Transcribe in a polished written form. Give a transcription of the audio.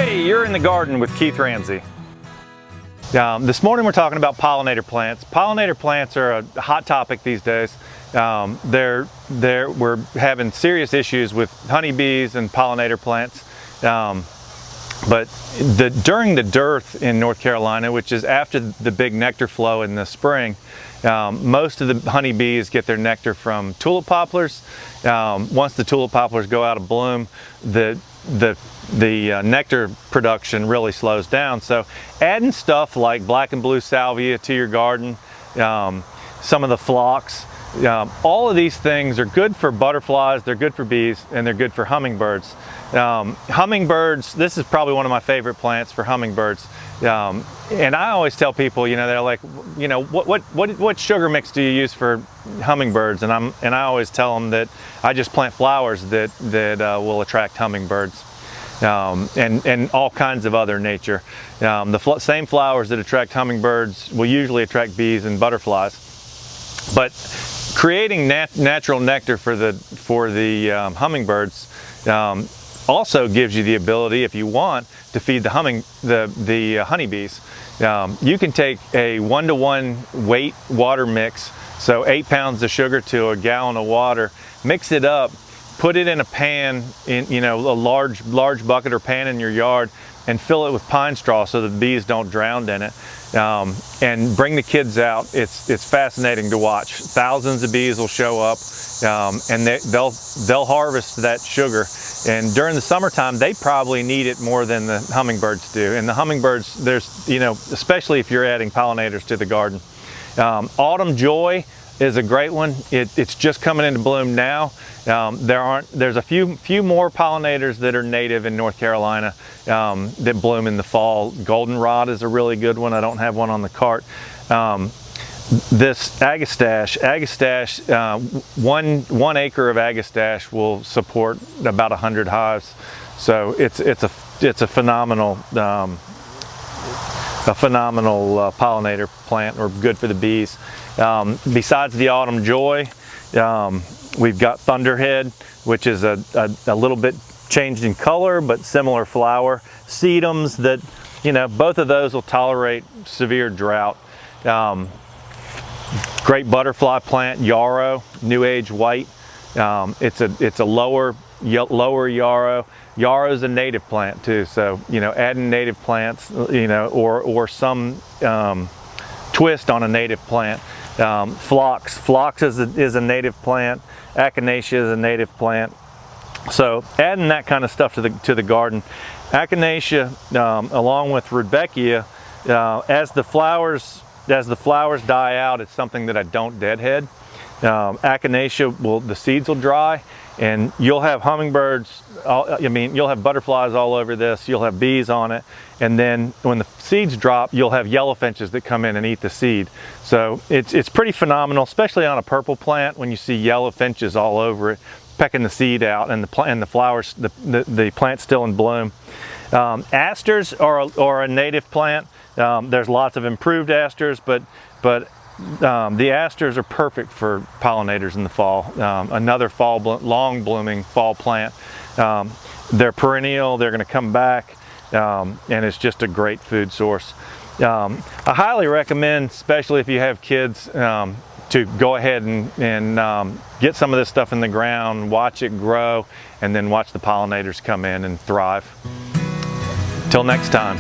Hey, you're in the garden with Keith Ramsey. This morning we're talking about pollinator plants. Pollinator plants are a hot topic these days. We're having serious issues with honeybees and pollinator plants. But during the dearth in North Carolina, which is after the big nectar flow in the spring, most of the honeybees get their nectar from tulip poplars. Once the tulip poplars go out of bloom, the nectar production really slows down. So adding stuff like black and blue salvia to your garden, some of the phlox, all of these things are good for butterflies, they're good for bees, and they're good for hummingbirds. Hummingbirds, this is probably one of my favorite plants for hummingbirds. And I always tell people, they're like, what sugar mix do you use for hummingbirds? And I always tell them that I just plant flowers that will attract hummingbirds. And all kinds of other nature. The same flowers that attract hummingbirds will usually attract bees and butterflies. But creating natural nectar for the hummingbirds also gives you the ability, if you want, to feed the honeybees. You can take a 1-to-1 weight water mix, so 8 pounds of sugar to a gallon of water, mix it up, put it in a pan, in a large bucket or pan in your yard, and fill it with pine straw so the bees don't drown in it. And bring the kids out. It's fascinating to watch. Thousands of bees will show up, and they'll harvest that sugar. And during the summertime, they probably need it more than the hummingbirds do. And the hummingbirds, especially if you're adding pollinators to the garden. Autumn joy is a great one. It's just coming into bloom now. There's a few more pollinators that are native in North Carolina that bloom in the fall. Goldenrod is a really good one. I don't have one on the cart. This Agastache, one acre of Agastache will support about 100 hives. So it's a phenomenal pollinator plant, or good for the bees. Besides the autumn joy, we've got Thunderhead, which is a little bit changed in color but similar flower. Sedums that, both of those will tolerate severe drought. Great butterfly plant, Yarrow New Age White. It's a lower yarrow. Yarrow is a native plant too, so adding native plants, or some twist on a native plant. Phlox is a native plant. Echinachea is a native plant. So adding that kind of stuff to the garden. Echinacea, along with Rudbeckia, as the flowers die out, it's something that I don't deadhead. Echinacea, the seeds will dry, and you'll have hummingbirds. You'll have butterflies all over this. You'll have bees on it, and then when the seeds drop, you'll have yellowfinches that come in and eat the seed. So it's pretty phenomenal, especially on a purple plant when you see yellowfinches all over it, pecking the seed out, and the flowers, the plant's still in bloom. Asters are a native plant. There's lots of improved asters, but the asters are perfect for pollinators in the fall. Another long blooming fall plant. They're perennial, they're going to come back, and it's just a great food source. I highly recommend, especially if you have kids, to go ahead and get some of this stuff in the ground, watch it grow, and then watch the pollinators come in and thrive. Till next time.